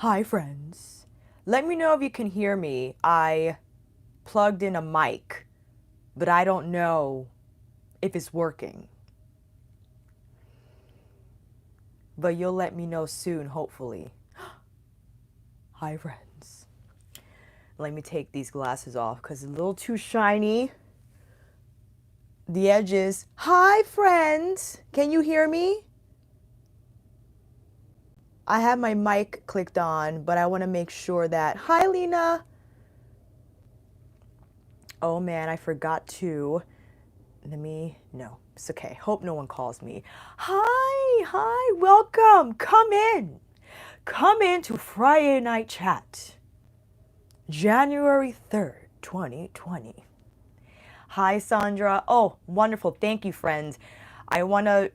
Hi, friends. Let me know if you can hear me. I plugged in a mic, but I don't know if it's working. But you'll let me know soon, hopefully. Hi, friends. Let me take these glasses off because it's a little too shiny. The edges. Hi, friends. Can you hear me? I have my mic clicked on, but I want to make sure that. Hi, Lena. Oh man, I forgot to. No, it's okay. Hope no one calls me. Hi, welcome. Come in. Come in to Friday Night Chat, January 3rd, 2020. Hi, Sandra. Oh, wonderful. Thank you, friends. I wanted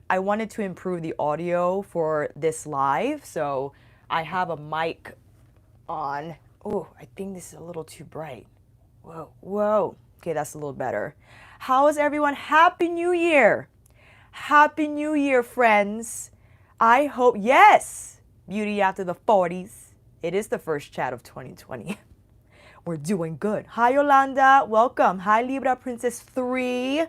to improve the audio for this live, so I have a mic on. Oh, I think this is a little too bright. Whoa. Okay, that's a little better. How is everyone? Happy New Year. Happy New Year, friends. I hope, yes, beauty after the 40s. It is the first chat of 2020. We're doing good. Hi, Yolanda. Welcome. Hi, Libra Princess 3.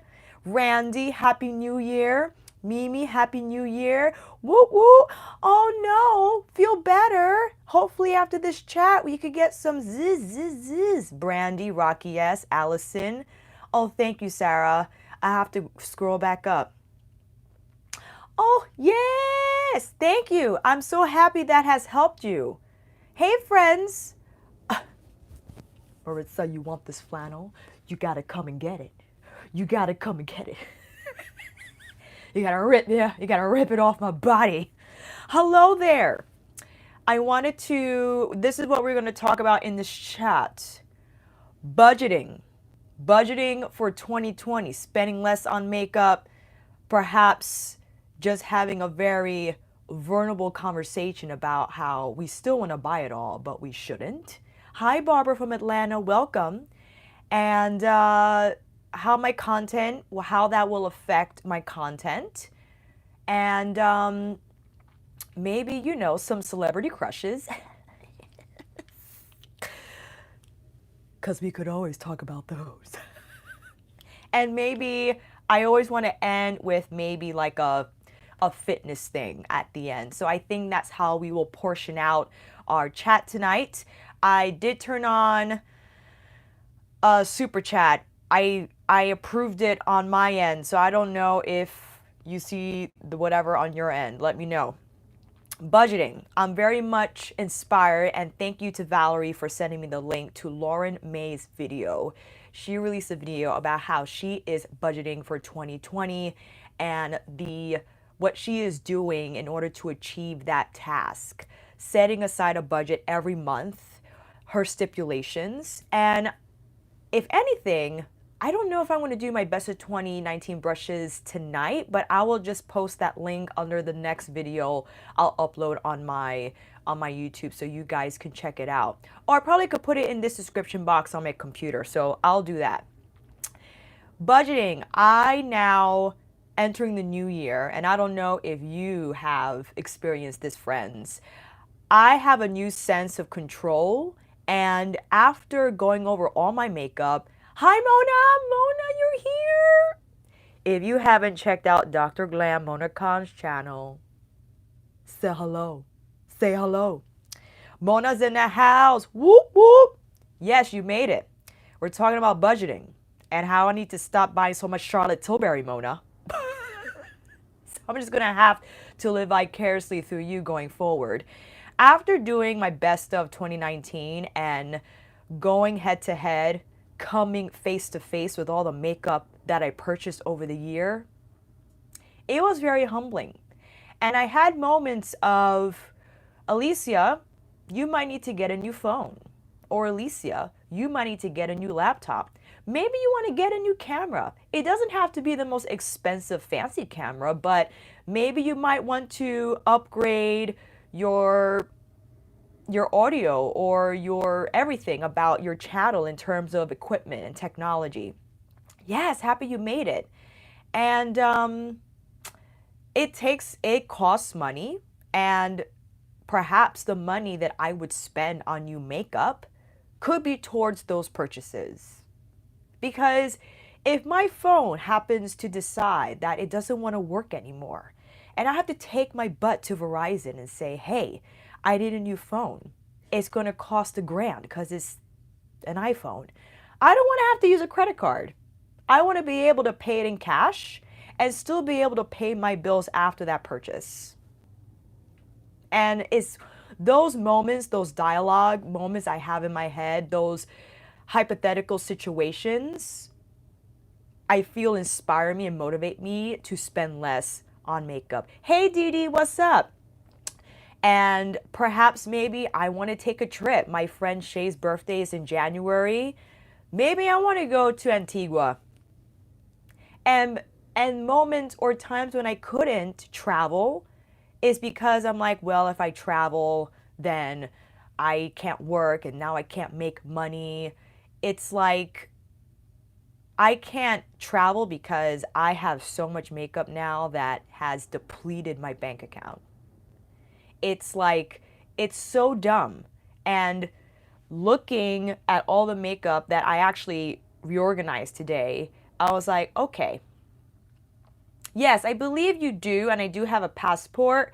Randy, Happy New Year. Mimi, Happy New Year. Woo woo. Oh no, feel better. Hopefully after this chat we could get some zzz. Brandy, Rocky S, Allison. Oh, thank you, Sarah. I have to scroll back up. Oh, yes. Thank you. I'm so happy that has helped you. Hey, friends. Maritza, you want this flannel? You gotta come and get it. You gotta come and get it. You gotta rip it off my body. Hello there. This is what we're gonna talk about in this chat. Budgeting. Budgeting for 2020, spending less on makeup, perhaps just having a very vulnerable conversation about how we still want to buy it all, but we shouldn't. Hi, Barbara from Atlanta, welcome. And how that will affect my content. And maybe, some celebrity crushes. Because we could always talk about those. And maybe I always want to end with maybe like a fitness thing at the end. So I think that's how we will portion out our chat tonight. I did turn on a super chat. I approved it on my end, so I don't know if you see the whatever on your end. Let me know. Budgeting. I'm very much inspired, and thank you to Valerie for sending me the link to Lauren May's video. She released a video about how she is budgeting for 2020 and what she is doing in order to achieve that task. Setting aside a budget every month, her stipulations, and if anything, I don't know if I want to do my best of 2019 brushes tonight, but I will just post that link under the next video I'll upload on my YouTube so you guys can check it out. Or I probably could put it in this description box on my computer, so I'll do that. Budgeting. I now entering the new year, and I don't know if you have experienced this, friends. I have a new sense of control, and after going over all my makeup, hi Mona, you're here. If you haven't checked out Dr. Glam Mona Khan's channel, say hello. Say hello. Mona's in the house. Whoop whoop. Yes, you made it. We're talking about budgeting and how I need to stop buying so much Charlotte Tilbury, Mona. So I'm just gonna have to live vicariously through you going forward. After doing my best of 2019 and going head to head, coming face to face with all the makeup that I purchased over the year, it was very humbling. And I had moments of, Alicia, you might need to get a new phone. Or Alicia, you might need to get a new laptop. Maybe you want to get a new camera. It doesn't have to be the most expensive fancy camera, but maybe you might want to upgrade your audio or your everything about your channel in terms of equipment and technology. Yes, happy you made it. And it costs money, and perhaps the money that I would spend on new makeup could be towards those purchases. Because if my phone happens to decide that it doesn't want to work anymore, and I have to take my butt to Verizon and say, hey, I need a new phone. It's going to cost $1,000 because it's an iPhone. I don't want to have to use a credit card. I want to be able to pay it in cash and still be able to pay my bills after that purchase. And it's those moments, those dialogue moments I have in my head, those hypothetical situations, I feel inspire me and motivate me to spend less on makeup. Hey Dee Dee, what's up? And perhaps maybe I want to take a trip. My friend Shay's birthday is in January. Maybe I want to go to Antigua. And moments or times when I couldn't travel is because I'm like, well, if I travel, then I can't work and now I can't make money. It's like I can't travel because I have so much makeup now that has depleted my bank account. It's like, it's so dumb. And looking at all the makeup that I actually reorganized today, I was like, okay, yes, I believe you do, and I do have a passport,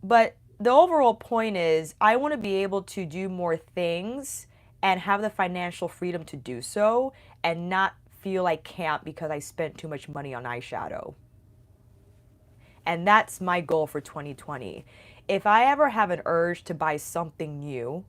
but the overall point is I want to be able to do more things and have the financial freedom to do so and not feel I can't because I spent too much money on eyeshadow. And that's my goal for 2020. If I ever have an urge to buy something new,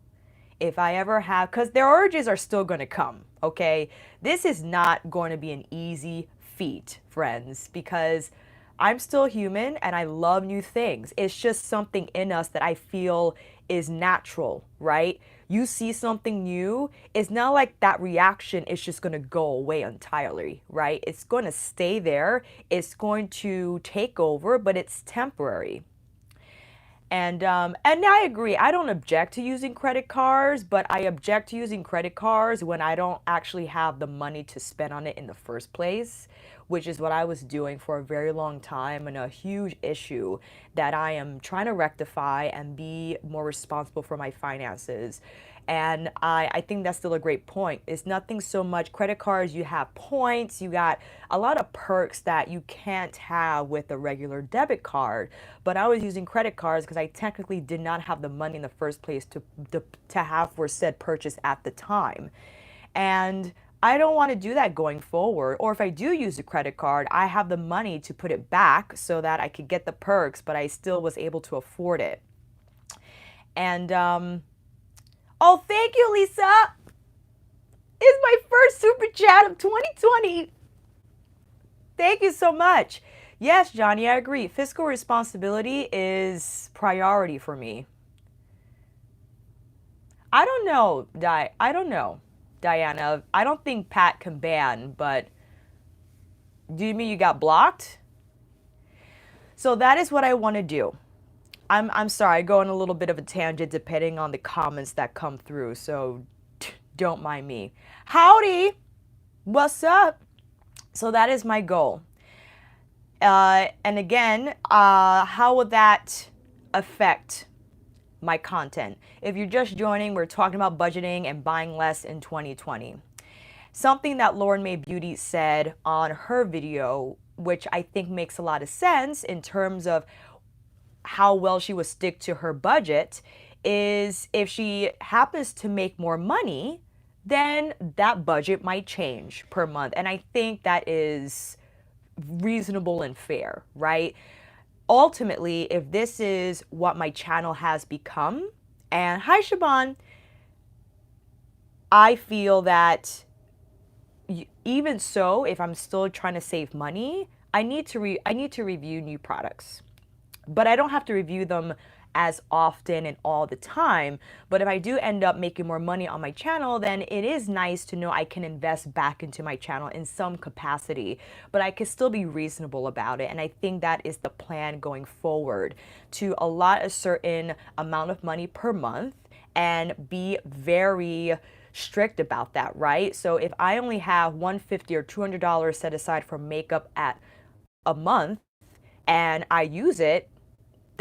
if I ever have, because their urges are still going to come, okay? This is not going to be an easy feat, friends, because I'm still human and I love new things. It's just something in us that I feel is natural, right? You see something new, it's not like that reaction is just going to go away entirely, right? It's going to stay there. It's going to take over, but it's temporary. And I agree. I don't object to using credit cards, but I object to using credit cards when I don't actually have the money to spend on it in the first place, which is what I was doing for a very long time and a huge issue that I am trying to rectify and be more responsible for my finances. And I think that's still a great point. It's nothing so much credit cards, you have points, you got a lot of perks that you can't have with a regular debit card. But I was using credit cards because I technically did not have the money in the first place to have for said purchase at the time. And I don't want to do that going forward. Or if I do use a credit card, I have the money to put it back so that I could get the perks, but I still was able to afford it. And, oh, thank you, Lisa. It's my first super chat of 2020. Thank you so much. Yes, Johnny, I agree. Fiscal responsibility is priority for me. I don't know, Diana. I don't think Pat can ban, but do you mean you got blocked? So that is what I want to do. I'm sorry, I go on a little bit of a tangent depending on the comments that come through, so don't mind me. Howdy, what's up? So that is my goal. And again, how would that affect my content? If you're just joining, we're talking about budgeting and buying less in 2020. Something that Lauren Mae Beauty said on her video, which I think makes a lot of sense in terms of how well she would stick to her budget, is if she happens to make more money, then that budget might change per month. And I think that is reasonable and fair, right? Ultimately, if this is what my channel has become, and hi Shaban, I feel that even so, if I'm still trying to save money, I need to review new products. But I don't have to review them as often and all the time. But if I do end up making more money on my channel, then it is nice to know I can invest back into my channel in some capacity, but I can still be reasonable about it. And I think that is the plan going forward, to allot a certain amount of money per month and be very strict about that, right? So if I only have $150 or $200 set aside for makeup at a month and I use it,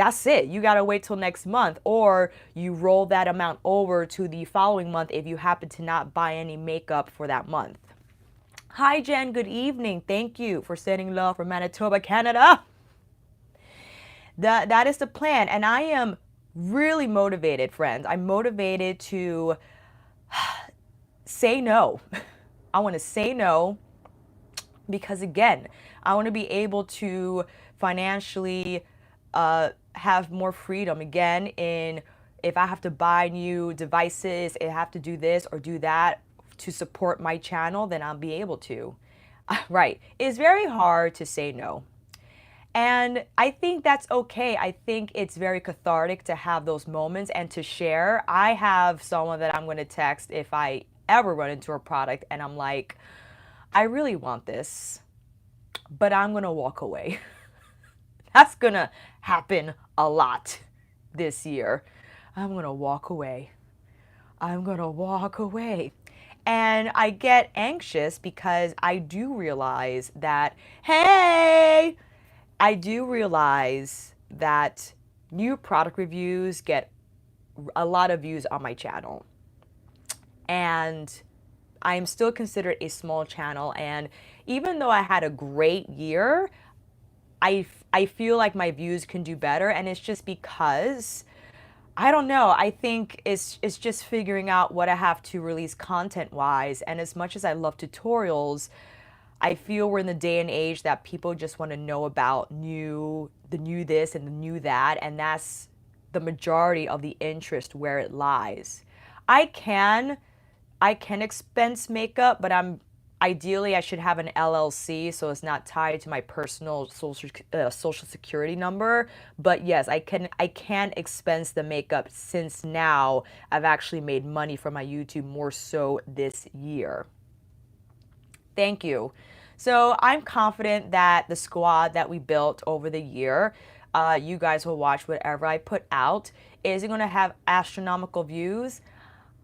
that's it. You got to wait till next month, or you roll that amount over to the following month if you happen to not buy any makeup for that month. Hi, Jen. Good evening. Thank you for sending love from Manitoba, Canada. That is the plan. And I am really motivated, friends. I'm motivated to say no. I want to say no because, again, I want to be able to financially have more freedom again in if I have to buy new devices, I have to do this or do that to support my channel, then I'll be able to. Right. It's very hard to say no. And I think that's okay. I think it's very cathartic to have those moments and to share. I have someone that I'm going to text if I ever run into a product and I'm like, I really want this, but I'm going to walk away. That's going to happen a lot this year. I'm going to walk away. I'm going to walk away. And I get anxious because I do realize that, hey, I do realize that new product reviews get a lot of views on my channel. And I'm still considered a small channel. And even though I had a great year, I feel like my views can do better. And it's just because, I don't know, I think it's just figuring out what I have to release content-wise. And as much as I love tutorials, I feel we're in the day and age that people just want to know about the new this and the new that. And that's the majority of the interest where it lies. I can expense makeup, but ideally I should have an LLC so it's not tied to my personal social security number. But yes, I can expense the makeup since now I've actually made money from my YouTube more so this year. Thank you. So I'm confident that the squad that we built over the year, you guys will watch whatever I put out. Is it going to have astronomical views?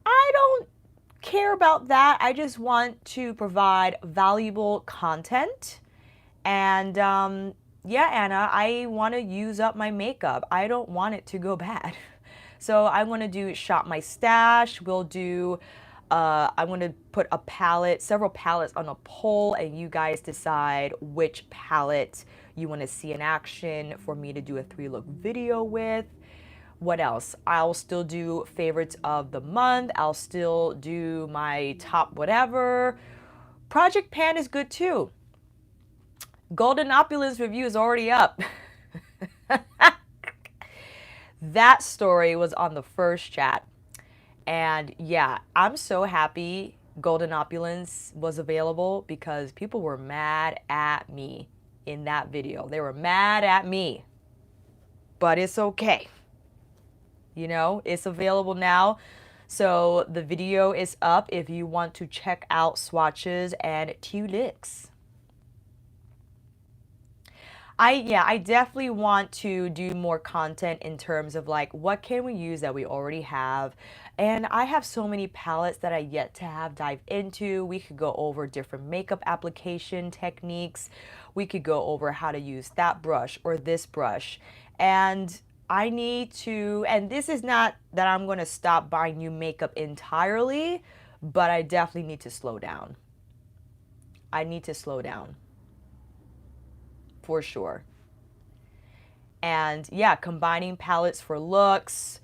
I don't care about that. I just want to provide valuable content. And yeah, Anna, I want to use up my makeup. I don't want it to go bad. So I'm going to do Shop My Stash. We'll do, I'm going to put a palette, several palettes on a poll, and you guys decide which palette you want to see in action for me to do a 3-look video with. What else? I'll still do favorites of the month. I'll still do my top whatever. Project Pan is good too. Golden Opulence review is already up. That story was on the first chat. And yeah, I'm so happy Golden Opulence was available because people were mad at me in that video. They were mad at me. But it's okay. You know, it's available now. So the video is up if you want to check out swatches and tulips. I definitely want to do more content in terms of like, what can we use that we already have? And I have so many palettes that I yet to have dive into. We could go over different makeup application techniques. We could go over how to use that brush or this brush. And I need to, and this is not that I'm going to stop buying new makeup entirely, but I definitely need to slow down. I need to slow down. For sure. And yeah, combining palettes for looks.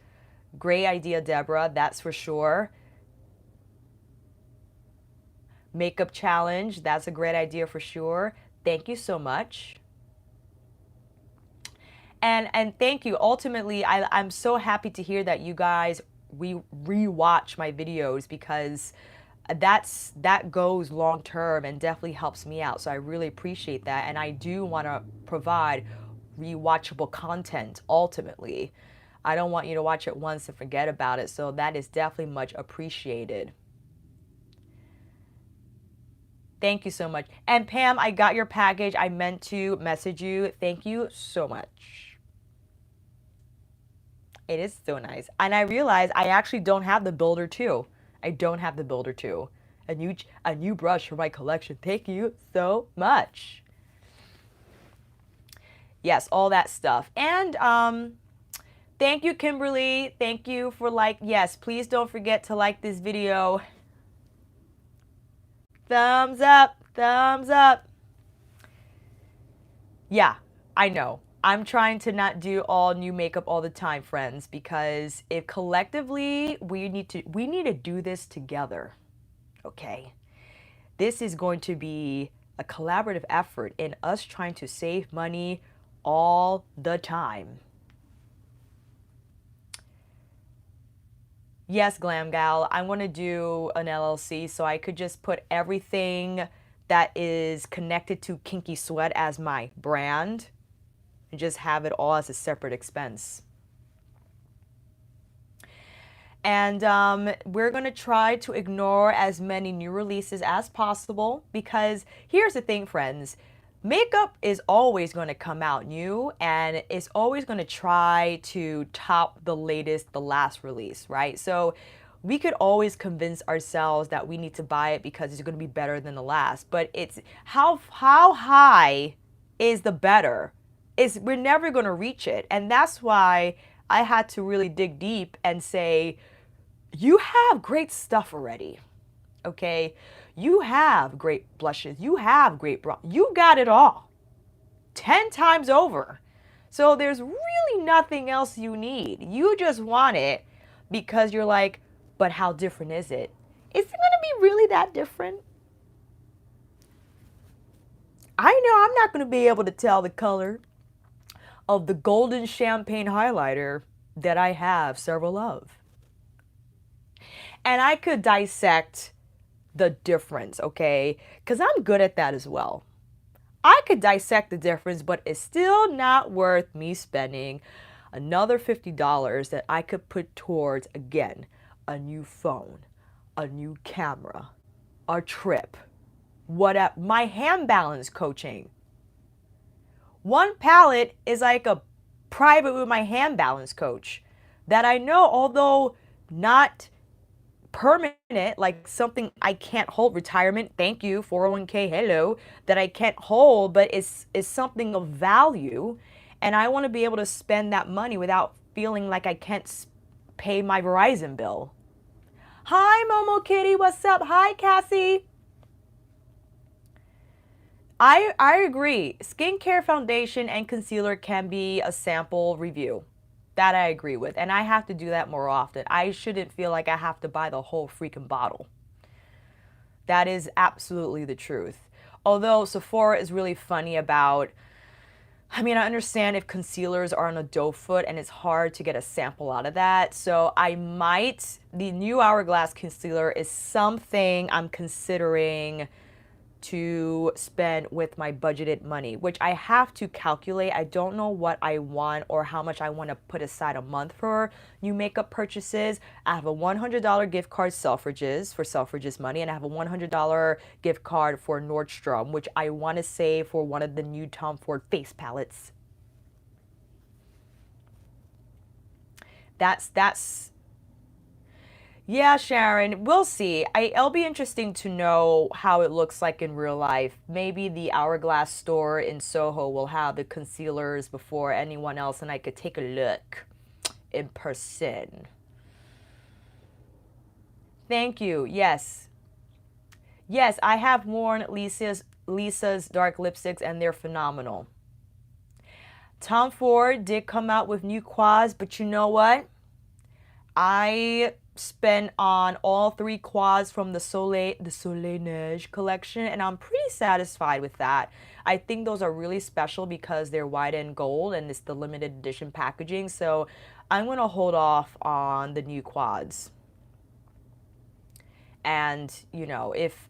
Great idea, Deborah. That's for sure. Makeup challenge. That's a great idea for sure. Thank you so much. And thank you. Ultimately, I'm so happy to hear that you guys rewatch my videos because that goes long term and definitely helps me out. So I really appreciate that. And I do want to provide rewatchable content ultimately. I don't want you to watch it once and forget about it. So that is definitely much appreciated. Thank you so much. And Pam, I got your package. I meant to message you. Thank you so much. It is so nice. And I realized I actually don't have the Builder 2. I don't have the Builder 2. A new brush for my collection. Thank you so much. Yes, all that stuff. And Thank you, Kimberly. Thank you for yes, please don't forget to like this video. Thumbs up, thumbs up. Yeah, I know. I'm trying to not do all new makeup all the time, friends, because if collectively we need to do this together. Okay? This is going to be a collaborative effort in us trying to save money all the time. Yes, Glam Gal, I want to do an LLC so I could just put everything that is connected to Kinky Sweat as my brand and just have it all as a separate expense. And we're going to try to ignore as many new releases as possible because here's the thing, friends. Makeup is always going to come out new and it's always going to try to top the latest, the last release, right? So we could always convince ourselves that we need to buy it because it's going to be better than the last. But it's how high is the better? We're never going to reach it. And that's why I had to really dig deep and say, you have great stuff already, okay? You have great blushes. You have great bronze. You got it all 10 times over. So there's really nothing else you need. You just want it because you're like, but how different is it? Is it going to be really that different? I know I'm not going to be able to tell the color of the golden champagne highlighter that I have several of. And I could dissect the difference, okay? Because I'm good at that as well. I could dissect the difference, but it's still not worth me spending another $50 that I could put towards, again, a new phone, a new camera, a trip, whatever, my hand balance coaching. One palette is like a private with my hand balance coach that I know, although not permanent, like something I can't hold, retirement, thank you, 401k, hello, that I can't hold, but is something of value. And I want to be able to spend that money without feeling like I can't pay my Verizon bill. Hi, Momo Kitty, what's up? Hi, Cassie. I agree. Skincare foundation and concealer can be a sample review. That I agree with. And I have to do that more often. I shouldn't feel like I have to buy the whole freaking bottle. That is absolutely the truth. Although Sephora is really funny about, I mean, I understand if concealers are on a doe foot and it's hard to get a sample out of that. So the new Hourglass concealer is something I'm considering to spend with my budgeted money, which I have to calculate. I don't know what I want or how much I want to put aside a month for new makeup purchases. I have a $100 gift card Selfridges for Selfridges money, and I have a $100 gift card for Nordstrom, which I want to save for one of the new Tom Ford face palettes. That's yeah, Sharon, we'll see. It'll be interesting to know how it looks like in real life. Maybe the Hourglass store in Soho will have the concealers before anyone else, and I could take a look in person. Thank you. Yes. Yes, I have worn Lisa's dark lipsticks, and they're phenomenal. Tom Ford did come out with new quads, but you know what? I spent on all 3 quads from the Soleil Neige collection, and I'm pretty satisfied with that. I think those are really special because they're white and gold and it's the limited edition packaging, so I'm going to hold off on the new quads. And, you know, if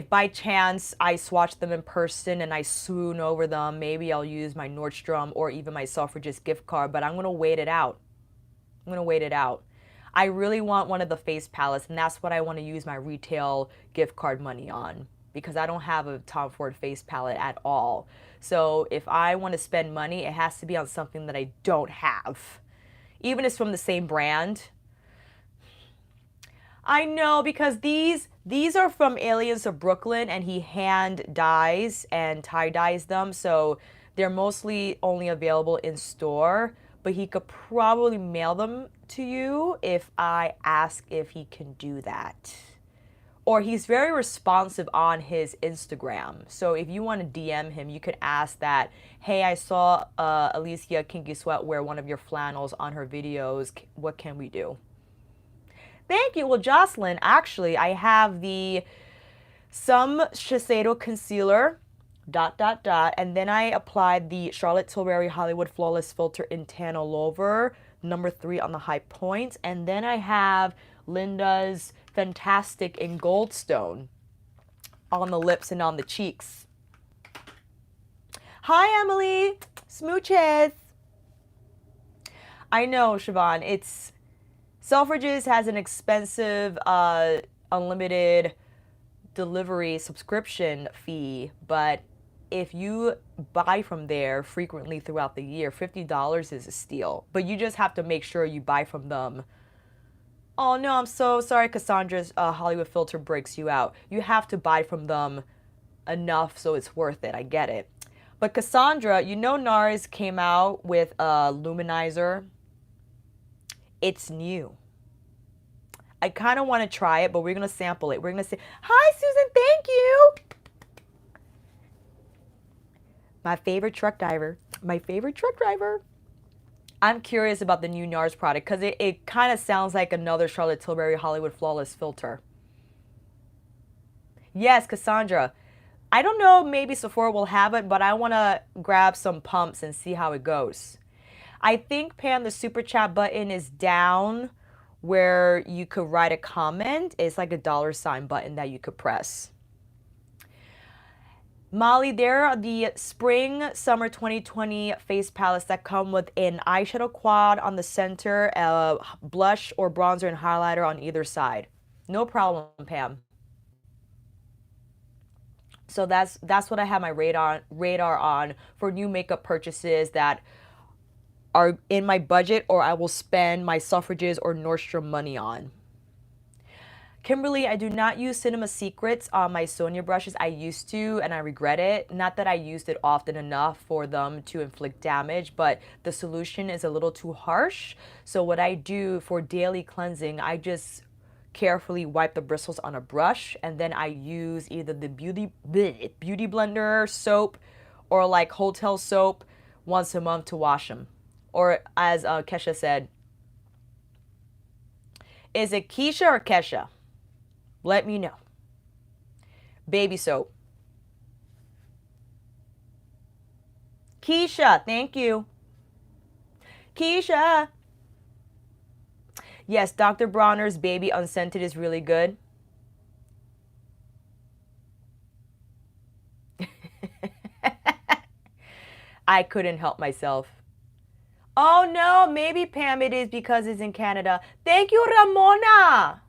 by chance I swatch them in person and I swoon over them, maybe I'll use my Nordstrom or even my Selfridges gift card, but I'm going to wait it out. I'm going to wait it out. I really want one of the face palettes, and that's what I want to use my retail gift card money on because I don't have a Tom Ford face palette at all. So if I want to spend money, it has to be on something that I don't have. Even if it's from the same brand. I know, because these are from Aliens of Brooklyn, and he hand dyes and tie dyes them, so they're mostly only available in store. but he could probably mail them to you if I ask if he can do that. Or he's very responsive on his Instagram. So if you want to DM him, you could ask that, hey, I saw Alicia Kinky Sweat wear one of your flannels on her videos. What can we do? Thank you. Well, Jocelyn, actually, I have the some Shiseido concealer, ... And then I applied the Charlotte Tilbury Hollywood Flawless Filter in Tan All Over, number 3 on the high points. And then I have Linda's Fantastic in Goldstone on the lips and on the cheeks. Hi, Emily. Smooches. I know, Siobhan. It's Selfridges has an expensive unlimited delivery subscription fee, but if you buy from there frequently throughout the year, $50 is a steal. But you just have to make sure you buy from them. Oh no, I'm so sorry Cassandra's Hollywood filter breaks you out. You have to buy from them enough so it's worth it. I get it. But Cassandra, you know NARS came out with a luminizer. It's new. I kind of want to try it, but we're going to sample it. We're going to say, hi, Susan, thank you. My favorite truck driver. My favorite truck driver. I'm curious about the new NARS product because it kind of sounds like another Charlotte Tilbury Hollywood Flawless filter. Yes, Cassandra. I don't know, maybe Sephora will have it, but I want to grab some pumps and see how it goes. I think, Pam, the super chat button is down where you could write a comment. It's like a $ button that you could press. Molly, there are the spring summer 2020 face palettes that come with an eyeshadow quad on the center, blush or bronzer and highlighter on either side. No problem, Pam. So that's what I have my radar on for new makeup purchases that are in my budget or I will spend my Selfridges or Nordstrom money on. Kimberly, I do not use Cinema Secrets on my Sonia brushes. I used to, and I regret it. Not that I used it often enough for them to inflict damage, but the solution is a little too harsh. So what I do for daily cleansing, I just carefully wipe the bristles on a brush, and then I use either the Beauty Blender soap or like hotel soap once a month to wash them. Or as Kesha said, is it Keisha or Kesha? Let me know. Baby soap. Keisha, thank you. Keisha. Yes, Dr. Bronner's Baby Unscented is really good. I couldn't help myself. Oh no, maybe Pam it is because it's in Canada. Thank you, Ramona.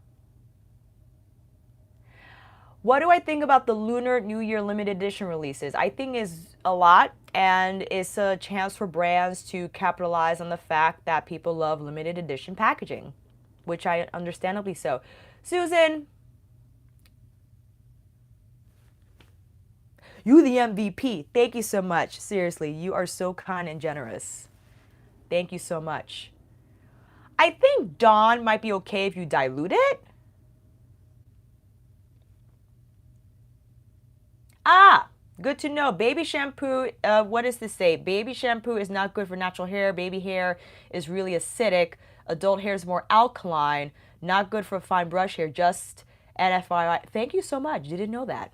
What do I think about the Lunar New Year limited edition releases? I think is a lot, and it's a chance for brands to capitalize on the fact that people love limited edition packaging, which I understandably so. Susan, you the MVP. Thank you so much. Seriously, you are so kind and generous. Thank you so much. I think Dawn might be okay if you dilute it. Ah, good to know. Baby shampoo, what does this say? Baby shampoo is not good for natural hair. Baby hair is really acidic. Adult hair is more alkaline. Not good for fine brush hair. Just an FYI. Thank you so much. Didn't know that.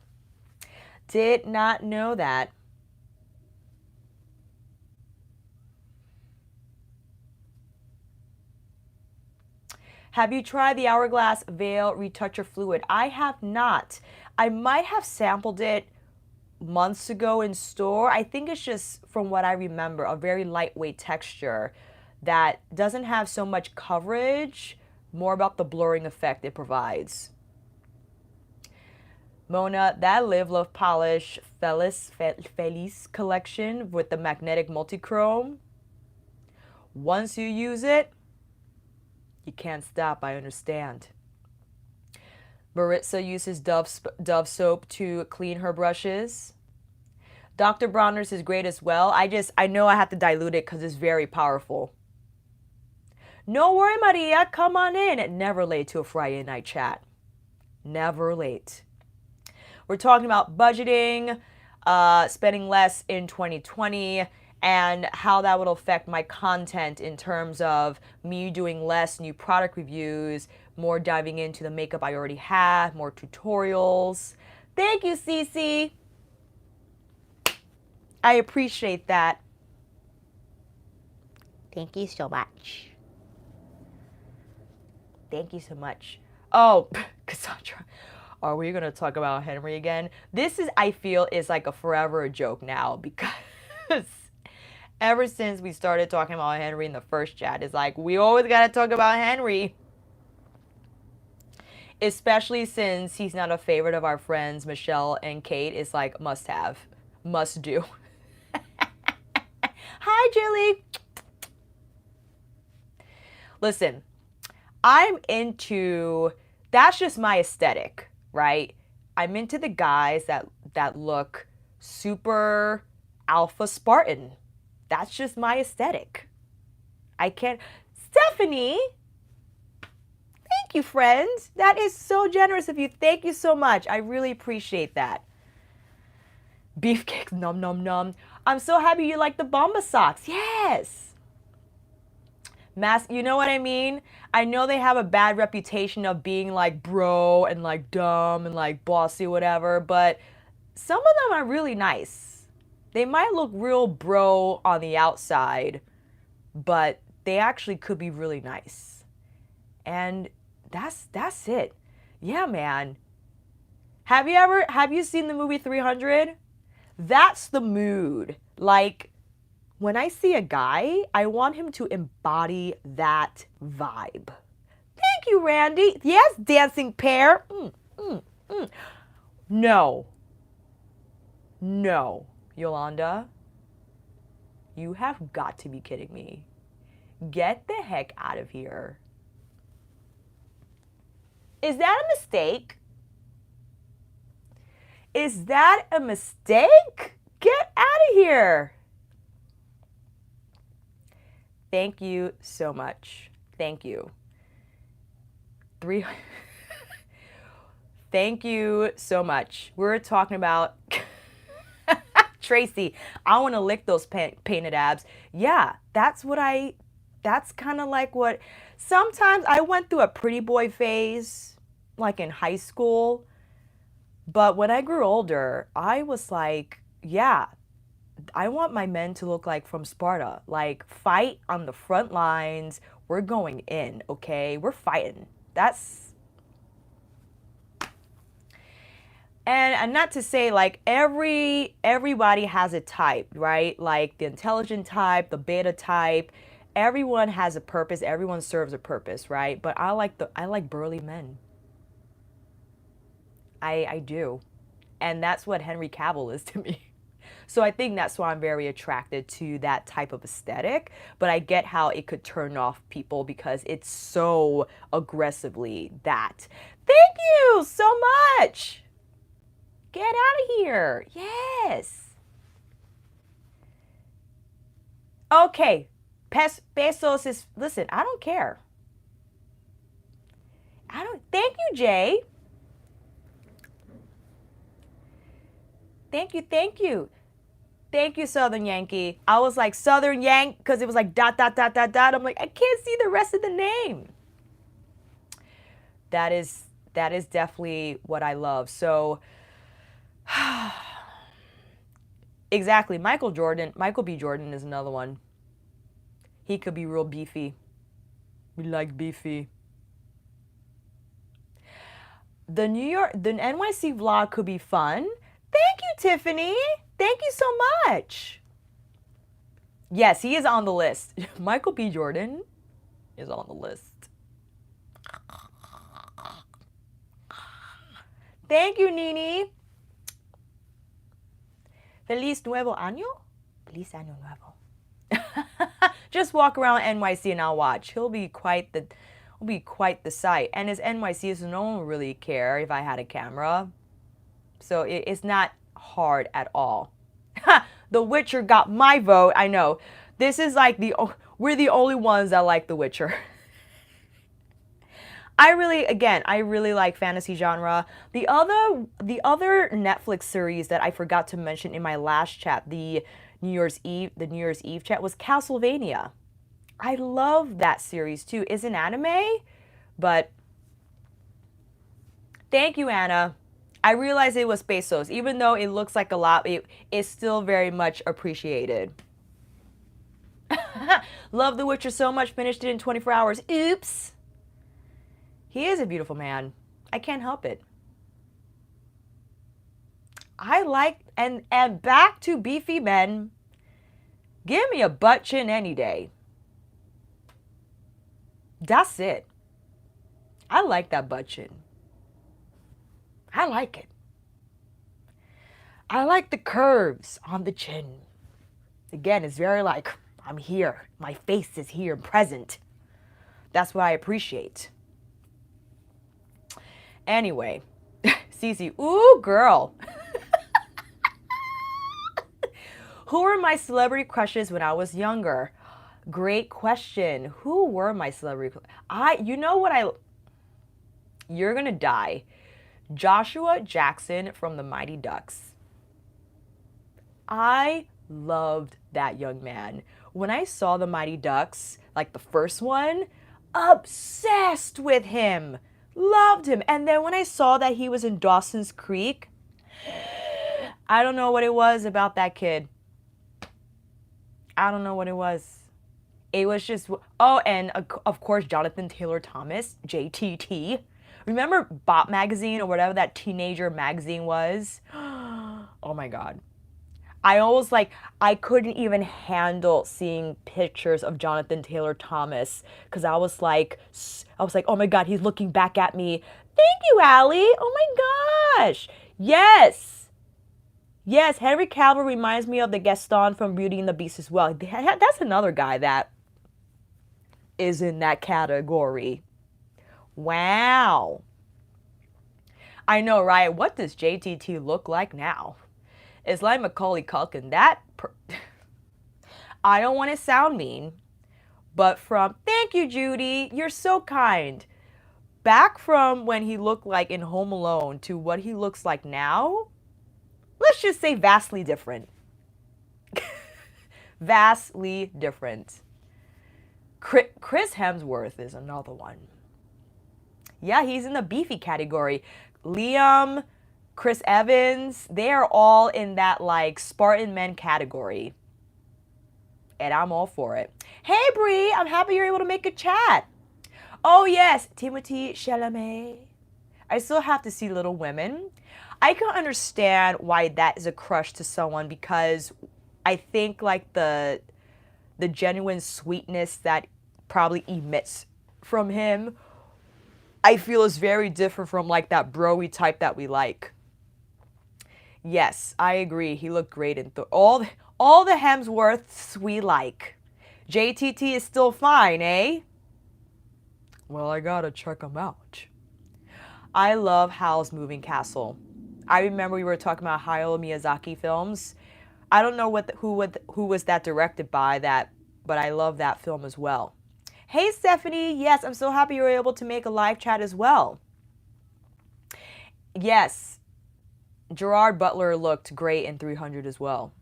Did not know that. Have you tried the Hourglass Veil Retoucher Fluid? I have not. I might have sampled it months ago in store. I think it's just, from what I remember, a very lightweight texture that doesn't have so much coverage, more about the blurring effect it provides. Mona, that Live Love Polish Felice collection with the magnetic multichrome, once you use it, you can't stop, I understand. Maritza uses Dove soap to clean her brushes. Dr. Bronner's is great as well. I know I have to dilute it because it's very powerful. No worry, Maria. Come on in. Never late to a Friday night chat. Never late. We're talking about budgeting, spending less in 2020, and how that would affect my content in terms of me doing less new product reviews, more diving into the makeup I already have, more tutorials. Thank you, Cece. I appreciate that. Thank you so much. Thank you so much. Oh, Cassandra, are we going to talk about Henry again? This is, I feel, is like a forever joke now because ever since we started talking about Henry in the first chat, it's like, we always got to talk about Henry. Especially since he's not a favorite of our friends, Michelle and Kate. It's like must have, must do. Hi, Jilly. Listen, I'm into, that's just my aesthetic, right? I'm into the guys that look super alpha Spartan. That's just my aesthetic. I can't, Stephanie, thank you, friend. That is so generous of you. Thank you so much. I really appreciate that. Beefcakes, nom nom nom. I'm so happy you like the Bomba socks. Yes. You know what I mean? I know they have a bad reputation of being like bro and like dumb and like bossy, whatever, but some of them are really nice. They might look real bro on the outside, but they actually could be really nice. And that's it. Yeah, man. Have you seen the movie 300? That's the mood. Like, when I see a guy, I want him to embody that vibe. Thank you, Randy. Yes, dancing pear. No. No, Yolanda. You have got to be kidding me. Get the heck out of here. Is that a mistake? Is that a mistake? Get out of here. Thank you so much. Thank you. Thank you so much. We're talking about Tracy. I want to lick those painted abs. Yeah, that's kind of like what, sometimes I went through a pretty boy phase, like in high school. But when I grew older, I was like, yeah, I want my men to look like from Sparta, like fight on the front lines. We're going in, okay? We're fighting. And not to say like everybody has a type, right? Like the intelligent type, the beta type. Everyone has a purpose. Everyone serves a purpose, right? But I like burly men. I do. And that's what Henry Cavill is to me. So I think that's why I'm very attracted to that type of aesthetic. But I get how it could turn off people because it's so aggressively that. Thank you so much. Get out of here. Yes. Okay. Pesos is, listen, I don't care. Thank you, Jay. Thank you. Thank you, Southern Yankee. I was like, Southern Yank, because it was like ... I'm like, I can't see the rest of the name. That is definitely what I love. So, exactly. Michael B. Jordan is another one. He could be real beefy. We like beefy. The NYC vlog could be fun. Thank you, Tiffany. Thank you so much. Yes, he is on the list. Michael B. Jordan is on the list. Thank you, Nini. Feliz Nuevo Año? Feliz Año Nuevo. Just walk around NYC and I'll watch. He'll be quite the sight. And it's NYC, so no one will really care if I had a camera. So it's not hard at all. The Witcher got my vote. I know. This is like we're the only ones that like The Witcher. I really like fantasy genre. The other Netflix series that I forgot to mention in my last chat, the New Year's Eve chat, was Castlevania. I love that series too. It's an anime, but thank you, Anna. I realized it was pesos. Even though it looks like a lot, it's still very much appreciated. Love The Witcher so much, finished it in 24 hours. Oops. He is a beautiful man. I can't help it. I like, and back to beefy men. Give me a butt chin any day. That's it. I like that butt chin. I like it. I like the curves on the chin. Again, it's very like, I'm here. My face is here, present. That's what I appreciate. Anyway, Cece, ooh, girl. Who were my celebrity crushes when I was younger? Great question. Who were my celebrity? You know what you're gonna die. Joshua Jackson from the Mighty Ducks. I loved that young man. When I saw the Mighty Ducks, like the first one, obsessed with him. Loved him. And then when I saw that he was in Dawson's Creek, I don't know what it was about that kid. I don't know what it was. It was just, oh, and of course, Jonathan Taylor Thomas, JTT. Remember Bop Magazine or whatever that teenager magazine was? Oh my God. I couldn't even handle seeing pictures of Jonathan Taylor Thomas because oh my God, he's looking back at me. Thank you, Allie. Oh my gosh. Yes. Yes, Henry Cavill reminds me of the Gaston from Beauty and the Beast as well. That's another guy that is in that category. Wow. I know, right? What does JTT look like now? It's like Macaulay Culkin. I don't want to sound mean, but thank you, Judy. You're so kind. Back from when he looked like in Home Alone to what he looks like now, let's just say vastly different. Vastly different. Chris Hemsworth is another one. Yeah, he's in the beefy category. Liam, Chris Evans, they are all in that like Spartan men category. And I'm all for it. Hey Bree, I'm happy you're able to make a chat. Oh yes, Timothée Chalamet. I still have to see Little Women. I can understand why that is a crush to someone because I think like the genuine sweetness that probably emits from him, I feel is very different from like that bro-y type that we like. Yes, I agree. He looked great in all the Hemsworths we like. JTT is still fine, eh? Well, I gotta check him out. I love Howl's Moving Castle. I remember we were talking about Hayao Miyazaki films. I don't know who was that directed by that, but I love that film as well. Hey Stephanie, yes, I'm so happy you were able to make a live chat as well. Yes, Gerard Butler looked great in 300 as well.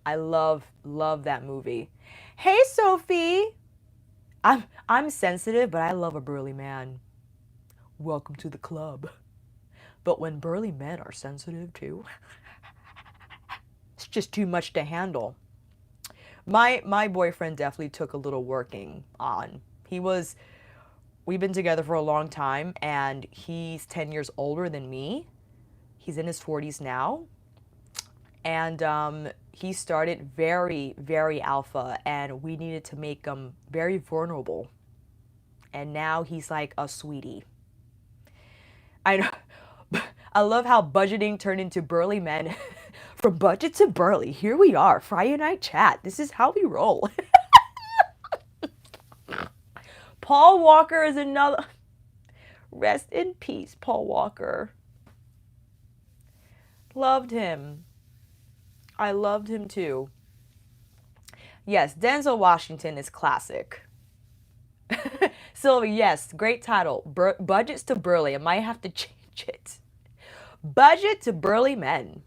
I love that movie. Hey Sophie, I'm sensitive, but I love a burly man. Welcome to the club. But when burly men are sensitive too, it's just too much to handle. My boyfriend definitely took a little working on. We've been together for a long time, and he's 10 years older than me. He's in his 40s now. And he started very, very alpha, and we needed to make him very vulnerable. And now he's like a sweetie. I know. I love how budgeting turned into burly men. From budget to burly, here we are, Friday night chat. This is how we roll. Paul Walker is another. Rest in peace, Paul Walker. Loved him. I loved him too. Yes, Denzel Washington is classic. Sylvie, yes, great title. Budgets to Burly. I might have to change it. Budget to Burly Men.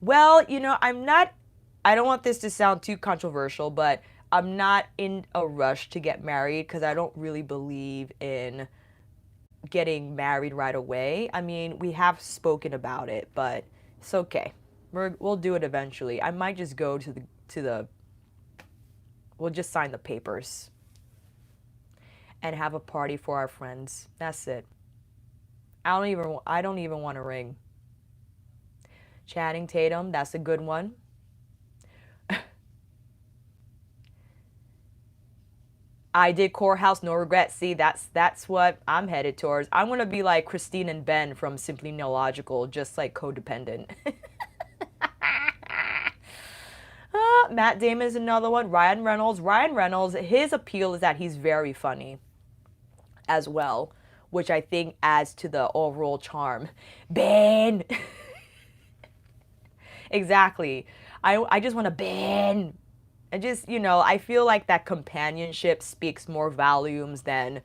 Well, I don't want this to sound too controversial, but I'm not in a rush to get married because I don't really believe in getting married right away. I mean, we have spoken about it, but it's okay. We'll do it eventually. I might just go to the we'll just sign the papers and have a party for our friends. That's it. I don't even want a ring. Channing Tatum, that's a good one. I did Courthouse, no regrets. See, that's what I'm headed towards. I'm gonna be like Christine and Ben from Simply Illogical, just like codependent. Matt Damon is another one. Ryan Reynolds. Ryan Reynolds, his appeal is that he's very funny as well, which I think adds to the overall charm. Ben! Exactly. I just want to Ben. I just, I feel like that companionship speaks more volumes than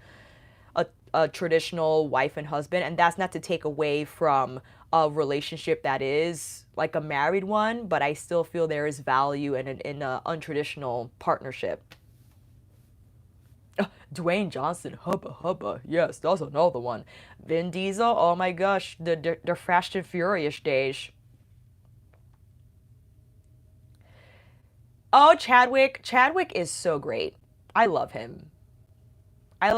a traditional wife and husband. And that's not to take away from a relationship that is like a married one, but I still feel there is value in an untraditional partnership. Dwayne Johnson, hubba hubba. Yes, that's another one. Vin Diesel, oh my gosh, the Fast and Furious days. Oh, Chadwick. Chadwick is so great. I love him.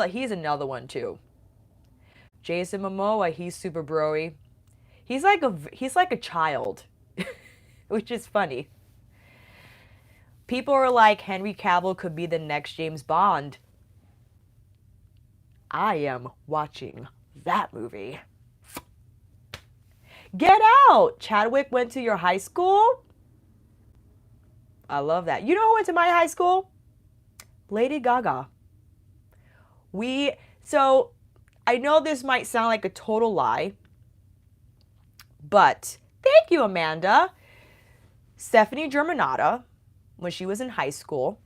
He's another one too. Jason Momoa, he's super broy. He's like a child, which is funny. People are like Henry Cavill could be the next James Bond. I am watching that movie. Get Out. Chadwick went to your high school? I love that. You know who went to my high school? Lady Gaga. So I know this might sound like a total lie, but thank you, Amanda. Stephanie Germanata, when she was in high school,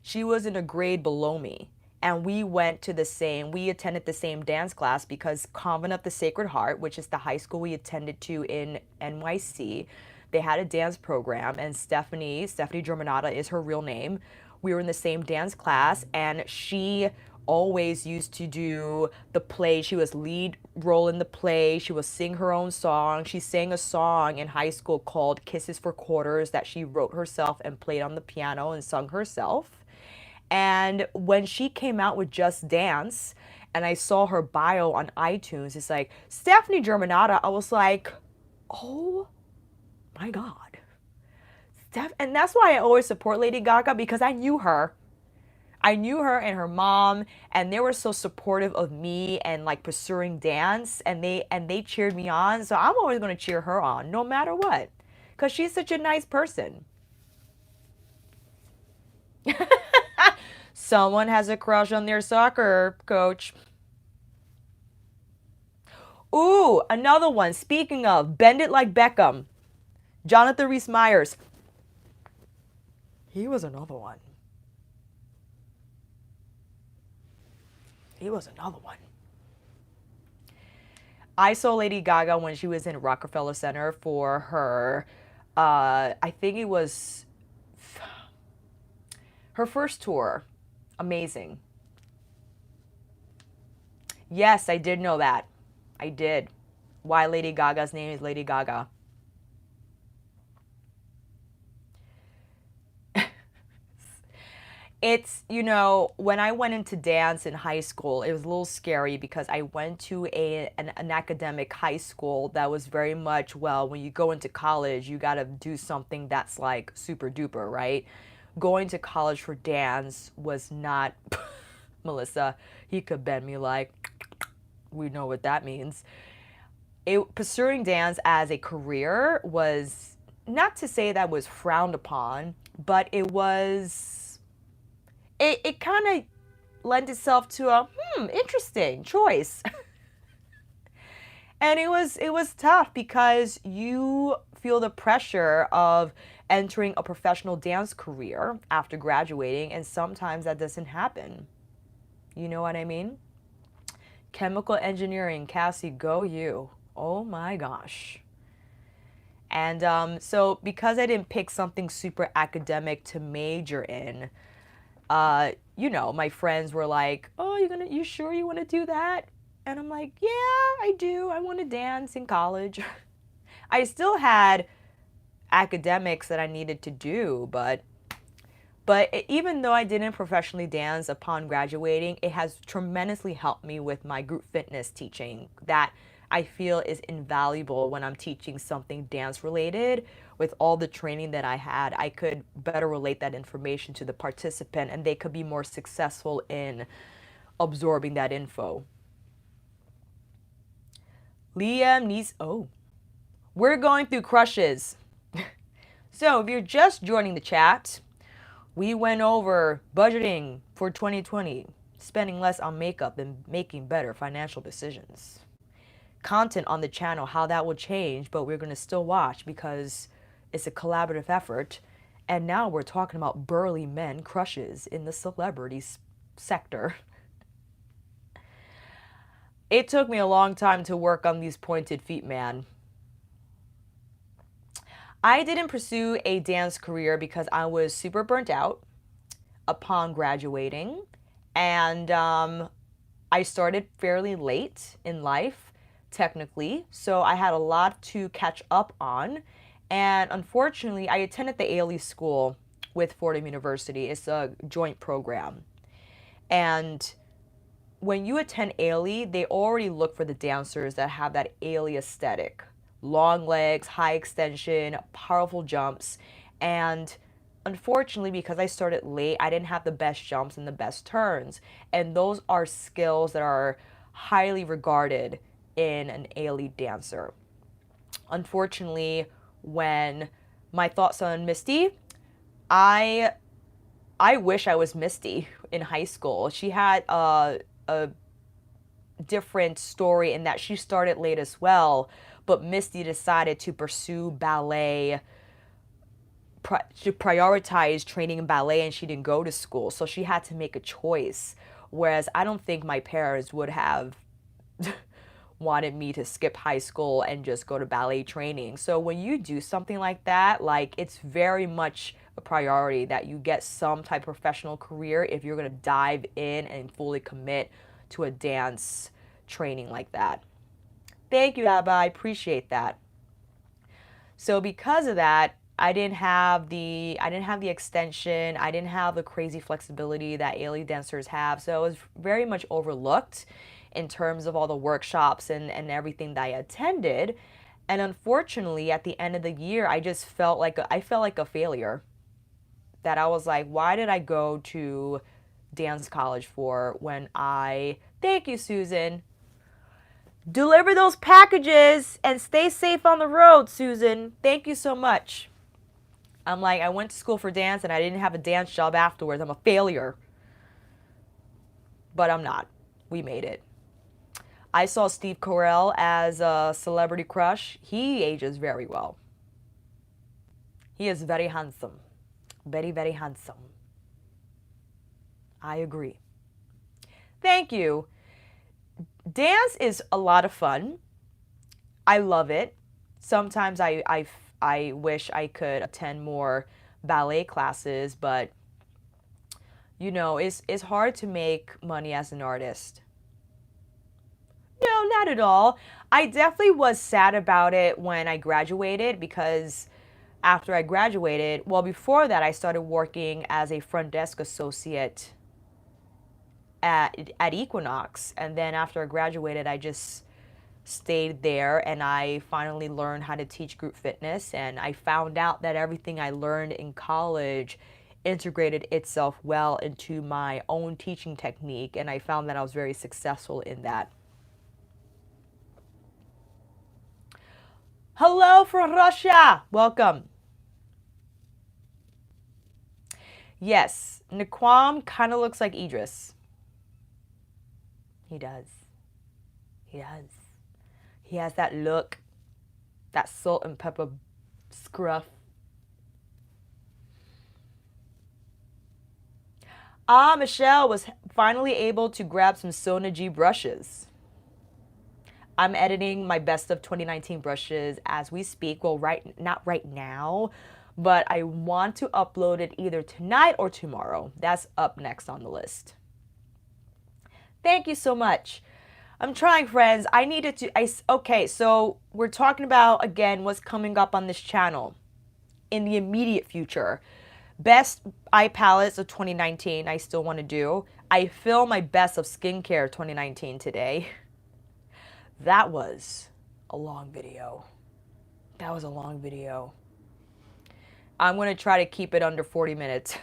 she was in a grade below me. And we attended the same dance class because Convent of the Sacred Heart, which is the high school we attended to in NYC, they had a dance program, and Stephanie Germanata is her real name. We were in the same dance class, and she always used to do the play. She was lead role in the play. She would sing her own song. She sang a song in high school called Kisses for Quarters that she wrote herself and played on the piano and sung herself. And when she came out with Just Dance, and I saw her bio on iTunes, it's like, Stephanie Germanata, I was like, oh my God. And that's why I always support Lady Gaga, because I knew her. I knew her and her mom, and they were so supportive of me and like pursuing dance, and they cheered me on. So I'm always going to cheer her on no matter what, because she's such a nice person. Someone has a crush on their soccer coach. Ooh, another one. Speaking of, Bend It Like Beckham. Jonathan Rhys-Meyers. He was another one. He was another one. I saw Lady Gaga when she was in Rockefeller Center for her, I think it was her first tour. Amazing. Yes, I did know that. I did. Why Lady Gaga's name is Lady Gaga. It's, when I went into dance in high school, it was a little scary because I went to an academic high school that was very much, well, when you go into college, you got to do something that's like super duper, right? Going to college for dance was not, Melissa, he could bend me like, we know what that means. Pursuing dance as a career was, not to say that was frowned upon, but it kind of lent itself to a interesting choice. And it was tough because you feel the pressure of entering a professional dance career after graduating, and sometimes that doesn't happen. You know what I mean? Chemical engineering, Cassie, go you. Oh my gosh. And so because I didn't pick something super academic to major in, you know, my friends were like, "Oh, you sure you want to do that?" And I'm like, "Yeah, I do. I want to dance in college." I still had academics that I needed to do, but even though I didn't professionally dance upon graduating, it has tremendously helped me with my group fitness teaching that I feel is invaluable when I'm teaching something dance related. With all the training that I had, I could better relate that information to the participant and they could be more successful in absorbing that info. Liam needs, oh, we're going through crushes. So if you're just joining the chat, we went over budgeting for 2020, spending less on makeup and making better financial decisions. Content on the channel, how that will change, but we're going to still watch because it's a collaborative effort. And now we're talking about burly men crushes in the celebrities sector. It took me a long time to work on these pointed feet, man. I didn't pursue a dance career because I was super burnt out upon graduating, and I started fairly late in life, technically, so I had a lot to catch up on. And unfortunately, I attended the ALE school with Fordham University. It's a joint program. And when you attend ALE, they already look for the dancers that have that ALE aesthetic. Long legs, high extension, powerful jumps. And unfortunately, because I started late, I didn't have the best jumps and the best turns. And those are skills that are highly regarded in an ALE dancer. Unfortunately, when my thoughts on Misty, I I wish I was Misty in high school. She had a different story in that she started late as well, but Misty decided to pursue ballet, to prioritize training in ballet, and she didn't go to school, so she had to make a choice. Whereas I don't think my parents would have wanted me to skip high school and just go to ballet training. So when you do something like that, like, it's very much a priority that you get some type of professional career if you're going to dive in and fully commit to a dance training like that. Thank you, Abba. I appreciate that. So because of that, I didn't have the extension, I didn't have the crazy flexibility that ALE dancers have. So it was very much overlooked in terms of all the workshops and everything that I attended. And unfortunately, at the end of the year, I just felt like a failure. That I was like, why did I go to dance college for when I, thank you, Susan, deliver those packages and stay safe on the road, Susan. Thank you so much. I'm like, I went to school for dance and I didn't have a dance job afterwards. I'm a failure. But I'm not. We made it. I saw Steve Carell as a celebrity crush. He ages very well. He is very handsome. Very, very handsome. I agree. Thank you. Dance is a lot of fun. I love it. Sometimes I wish I could attend more ballet classes, but you know, it's hard to make money as an artist. No, not at all. I definitely was sad about it when I graduated because after I graduated, well, before that, I started working as a front desk associate at Equinox. And then after I graduated, I just stayed there and I finally learned how to teach group fitness. And I found out that everything I learned in college integrated itself well into my own teaching technique. And I found that I was very successful in that. Hello from Russia. Welcome. Yes, Naquam kind of looks like Idris. He does. He does. He has that look, that salt and pepper scruff. Michelle was finally able to grab some Sona G brushes. I'm editing my best of 2019 brushes as we speak. Well, not right now, but I want to upload it either tonight or tomorrow. That's up next on the list. Thank you so much. I'm trying, friends. I needed to, okay, so we're talking about, again, what's coming up on this channel in the immediate future. Best eye palettes of 2019, I still want to do. I filmed my best of skincare 2019 today. That was a long video. That was a long video. I'm going to try to keep it under 40 minutes.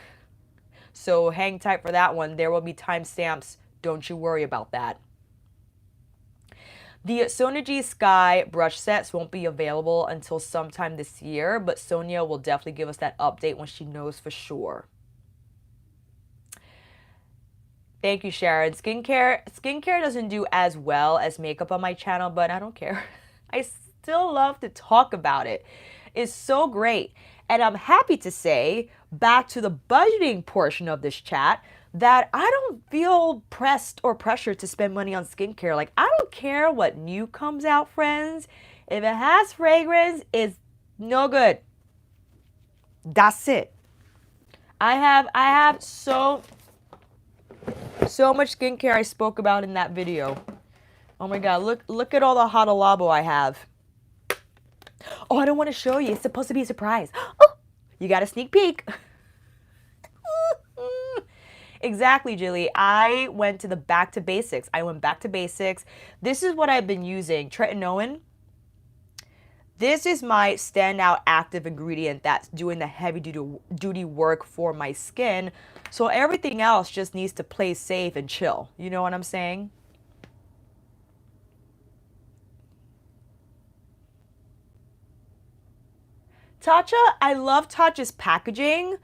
So hang tight for that one. There will be timestamps. Don't you worry about that. The Sona G Sky brush sets won't be available until sometime this year, but Sonia will definitely give us that update when she knows for sure. Thank you, Sharon. Skincare doesn't do as well as makeup on my channel, but I don't care. I still love to talk about it. It's so great. And I'm happy to say, back to the budgeting portion of this chat, that I don't feel pressed or pressured to spend money on skincare. Like, I don't care what new comes out, friends. If it has fragrance, it's no good. That's it. I have so much skincare I spoke about in that video. Oh my god, look at all the Hada Labo I have. Oh, I don't want to show you. It's supposed to be a surprise. Oh, you got a sneak peek. Exactly, Jilly. I went back to basics. I went back to basics. This is what I've been using. Tretinoin. This is my standout active ingredient that's doing the heavy duty work for my skin. So everything else just needs to play safe and chill. You know what I'm saying? Tatcha, I love Tatcha's packaging,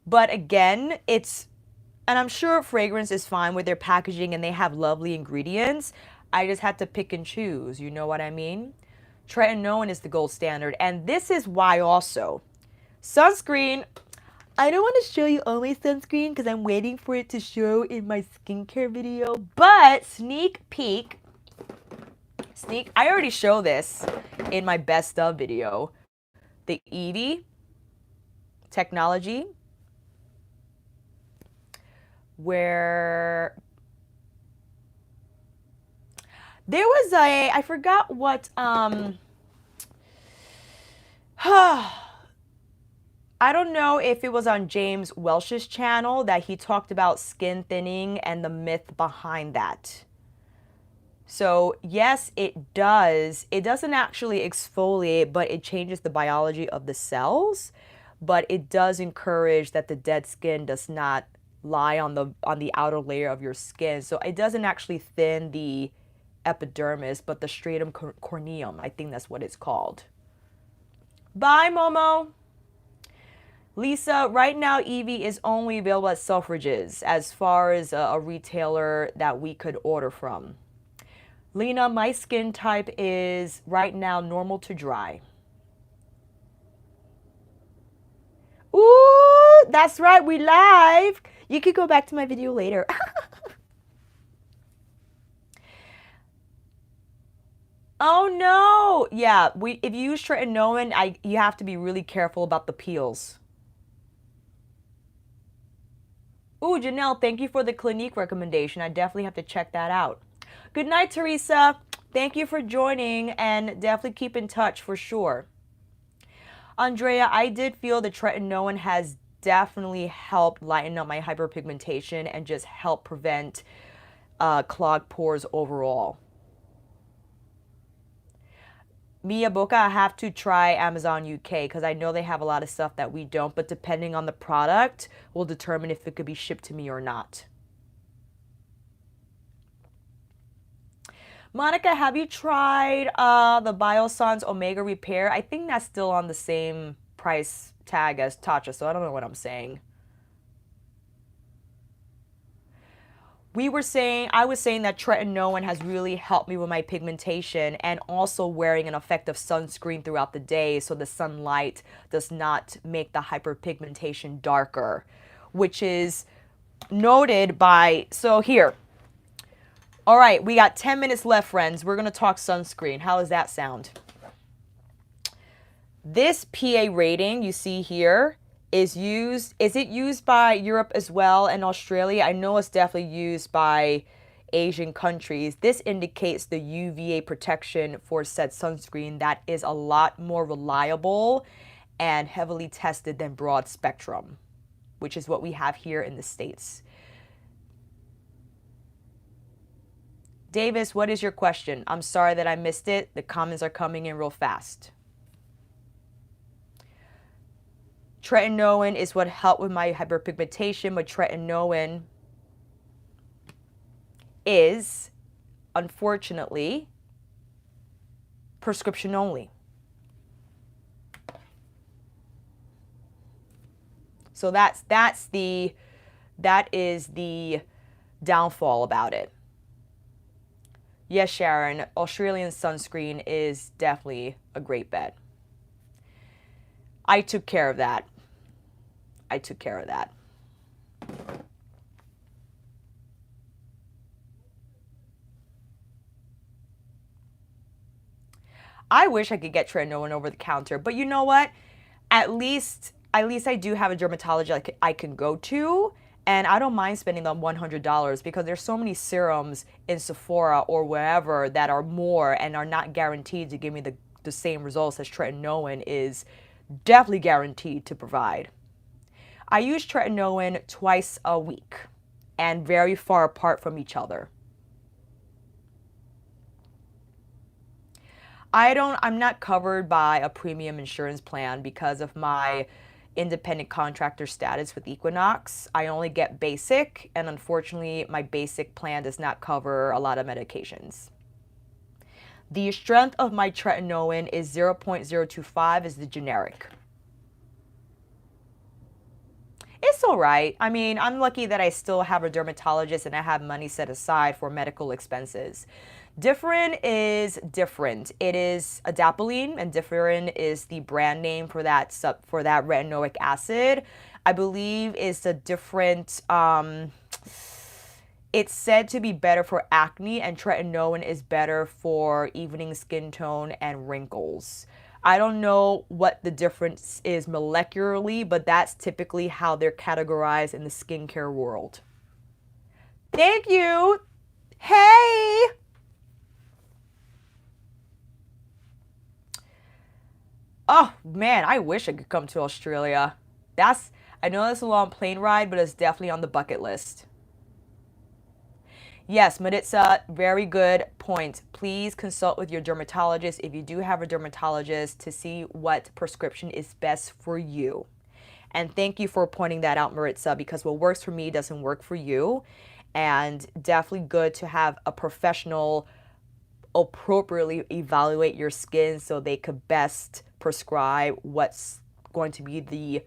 but again, and I'm sure fragrance is fine with their packaging and they have lovely ingredients. I just had to pick and choose, you know what I mean? Tretinoin is the gold standard, and this is why also. Sunscreen, I don't want to show you all my sunscreen because I'm waiting for it to show in my skincare video, but sneak peek, I already show this in my best of video. The Eevee technology, where there was I forgot what, I don't know if it was on James Welsh's channel that he talked about skin thinning and the myth behind that. So yes, it does. It doesn't actually exfoliate, but it changes the biology of the cells. But it does encourage that the dead skin does not lie on the outer layer of your skin. So it doesn't actually thin the epidermis, but the stratum corneum. I think that's what it's called. Bye, Momo. Lisa, right now Eevee is only available at Selfridges as far as a retailer that we could order from. Lena, my skin type is right now normal to dry. Ooh, that's right, we live. You could go back to my video later. Oh no! Yeah, if you use Tretinoin, you have to be really careful about the peels. Ooh, Janelle, thank you for the Clinique recommendation. I definitely have to check that out. Good night, Teresa. Thank you for joining, and definitely keep in touch for sure. Andrea, I did feel the Tretinoin has definitely helped lighten up my hyperpigmentation and just help prevent clogged pores overall. Mia Boca, I have to try Amazon UK because I know they have a lot of stuff that we don't, but depending on the product will determine if it could be shipped to me or not. Monica, have you tried the Biossance Omega Repair? I think that's still on the same price tag as Tatcha, so I don't know what I'm saying. I was saying that Tretinoin has really helped me with my pigmentation, and also wearing an effective sunscreen throughout the day so the sunlight does not make the hyperpigmentation darker, which is noted by, so here. All right, we got 10 minutes left, friends. We're going to talk sunscreen. How does that sound? This PA rating you see here is it used by Europe as well and Australia? I know it's definitely used by Asian countries. This indicates the UVA protection for said sunscreen that is a lot more reliable and heavily tested than broad spectrum, which is what we have here in the States. Davis, what is your question? I'm sorry that I missed it. The comments are coming in real fast. Tretinoin is what helped with my hyperpigmentation, but tretinoin is, unfortunately, prescription only. So that is the downfall about it. Yes, Sharon, Australian sunscreen is definitely a great bet. I took care of that. I took care of that. I wish I could get tretinoin over the counter, but you know what? At least I do have a dermatologist I can go to, and I don't mind spending the $100 because there's so many serums in Sephora or wherever that are more and are not guaranteed to give me the same results as tretinoin is definitely guaranteed to provide. I use tretinoin twice a week and very far apart from each other. I'm not covered by a premium insurance plan because of my independent contractor status with Equinox. I only get basic, and unfortunately my basic plan does not cover a lot of medications. The strength of my tretinoin is 0.025 is the generic. It's all right. I mean, I'm lucky that I still have a dermatologist and I have money set aside for medical expenses. Differin is different. It is adapalene, and Differin is the brand name for that retinoic acid. I believe is a different. It's said to be better for acne, and tretinoin is better for evening skin tone and wrinkles. I don't know what the difference is molecularly, but that's typically how they're categorized in the skincare world. Thank you. Hey. Oh man, I wish I could come to Australia. I know that's a long plane ride, but it's definitely on the bucket list. Yes, Maritza, very good point. Please consult with your dermatologist if you do have a dermatologist to see what prescription is best for you. And thank you for pointing that out, Maritza, because what works for me doesn't work for you. And definitely good to have a professional appropriately evaluate your skin so they could best prescribe what's going to be the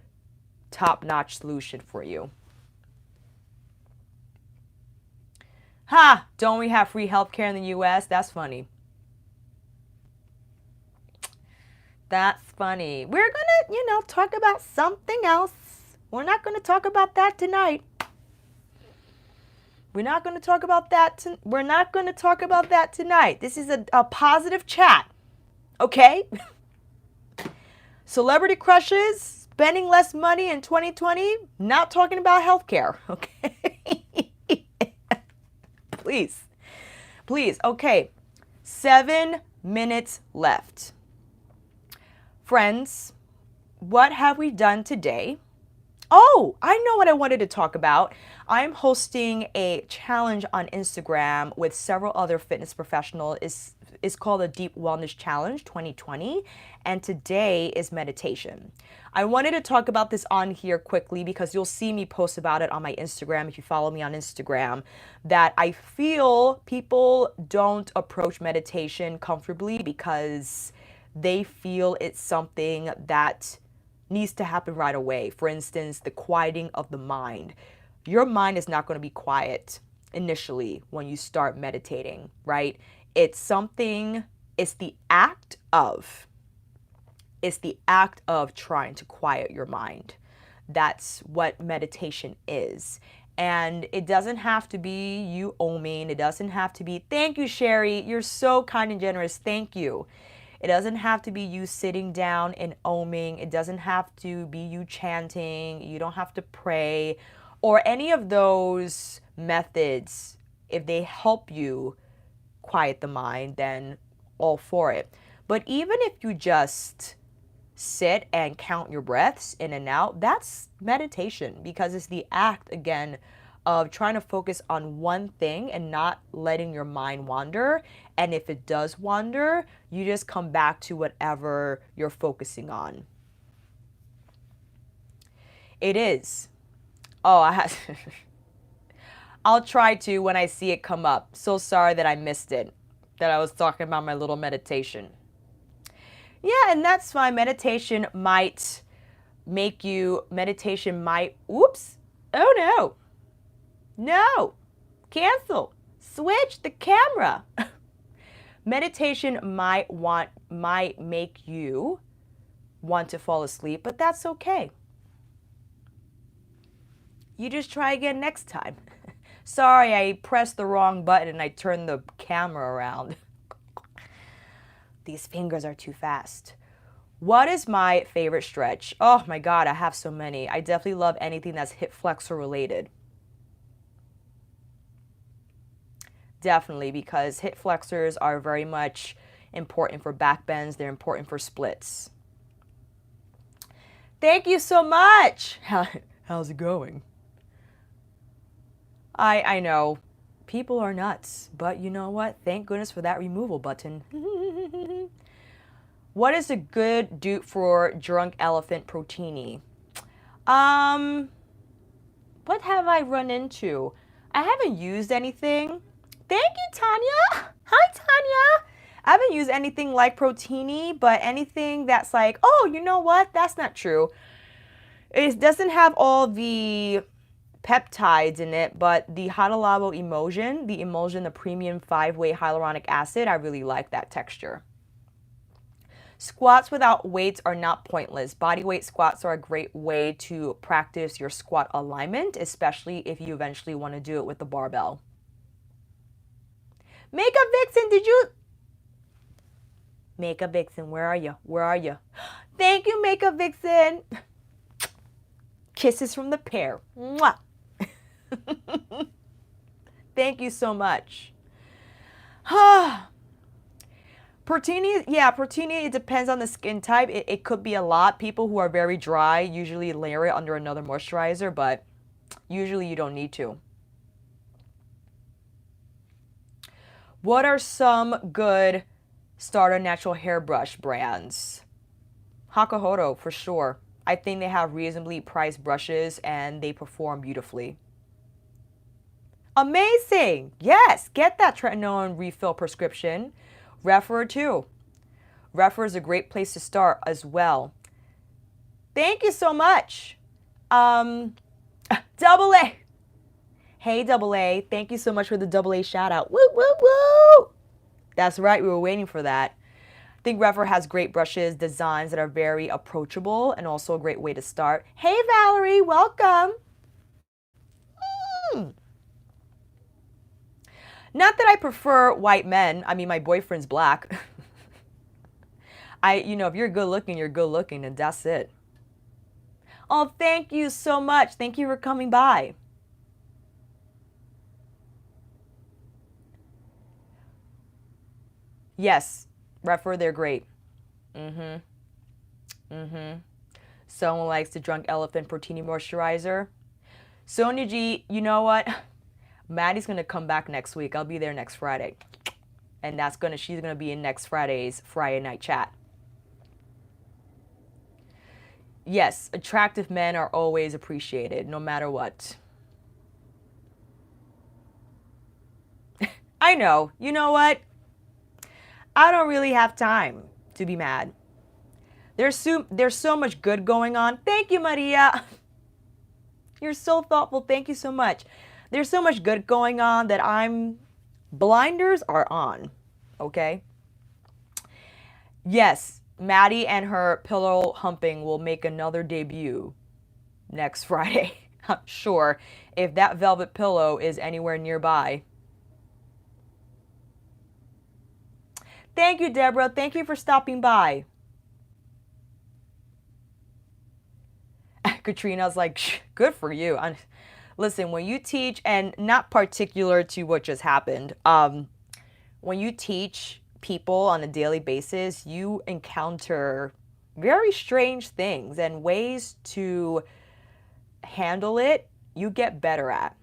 top-notch solution for you. Ha! Don't we have free healthcare in the US? That's funny. That's funny. We're gonna, talk about something else. We're not gonna talk about that tonight. We're not gonna talk about that. We're not gonna talk about that tonight. This is a positive chat. Okay? Celebrity crushes, spending less money in 2020, not talking about healthcare. Okay? Please. Okay, 7 minutes left. Friends, what have we done today? Oh, I know what I wanted to talk about. I'm hosting a challenge on Instagram with several other fitness professionals. It's called the Deep Wellness Challenge 2020, and today is meditation. I wanted to talk about this on here quickly because you'll see me post about it on my Instagram if you follow me on Instagram, that I feel people don't approach meditation comfortably because they feel it's something that needs to happen right away. For instance, the quieting of the mind. Your mind is not going to be quiet initially when you start meditating, right? It's the act of trying to quiet your mind. That's what meditation is. And it doesn't have to be you oming. It doesn't have to be, thank you, Sherry. You're so kind and generous. Thank you. It doesn't have to be you sitting down and oming. It doesn't have to be you chanting. You don't have to pray or any of those methods. If they help you quiet the mind, then all for it. But even if you just sit and count your breaths in and out, that's meditation, because it's the act again of trying to focus on one thing and not letting your mind wander. And if it does wander, you just come back to whatever you're focusing on. It is. Oh, I'll try to when I see it come up. So sorry that I missed it, that I was talking about my little meditation. Yeah, and that's fine. Meditation might, oops, oh no, cancel, switch the camera. Meditation might make you want to fall asleep, but that's okay. You just try again next time. Sorry, I pressed the wrong button and I turned the camera around. These fingers are too fast. What is my favorite stretch? Oh my God, I have so many. I definitely love anything that's hip flexor related. Definitely, because hip flexors are very much important for back bends. They're important for splits. Thank you so much. How's it going? I know. People are nuts, but you know what? Thank goodness for that removal button. What is a good dupe for drunk elephant protini? What have I run into? I haven't used anything. Thank you, Tanya. Hi, Tanya. I haven't used anything like protini, but anything that's like, oh, you know what? That's not true. It doesn't have all the peptides in it, but the Hadalabo emulsion, the premium 5-way hyaluronic acid, I really like that texture. Squats without weights are not pointless. Body weight squats are a great way to practice your squat alignment, especially if you eventually want to do it with the barbell. Makeup Vixen, did you? Makeup Vixen, where are you? Where are you? Thank you, Makeup Vixen. Kisses from the pair. Mwah. Thank you so much. Protini, yeah, protini, it depends on the skin type. It could be a lot. People who are very dry usually layer it under another moisturizer, but usually you don't need to. What are some good starter natural hairbrush brands? Hakuhodo, for sure. I think they have reasonably priced brushes and they perform beautifully. Amazing! Yes, get that tretinoin refill prescription. Refer too. Refer is a great place to start as well. Thank you so much. Double A. Hey, Double A. Thank you so much for the Double A shout out. Woo, woo, woo! That's right, we were waiting for that. I think Refer has great brushes, designs that are very approachable, and also a great way to start. Hey, Valerie, welcome. Not that I prefer white men. I mean, my boyfriend's black. If you're good looking, you're good looking, and that's it. Oh, thank you so much. Thank you for coming by. Yes, Refer, they're great. Someone likes the Drunk Elephant Protini Moisturizer. Sonia G, you know what? Maddie's gonna come back next week. I'll be there next Friday. And she's gonna be in next Friday's Friday night chat. Yes, attractive men are always appreciated, no matter what. I know. You know what? I don't really have time to be mad. There's so much good going on. Thank you, Maria. You're so thoughtful. Thank you so much. There's so much good going on that blinders are on, okay? Yes, Maddie and her pillow humping will make another debut next Friday. I'm sure if that velvet pillow is anywhere nearby. Thank you, Deborah. Thank you for stopping by. Katrina's like, good for you. Listen, when you teach, and not particular to what just happened, when you teach people on a daily basis, you encounter very strange things and ways to handle it, you get better at.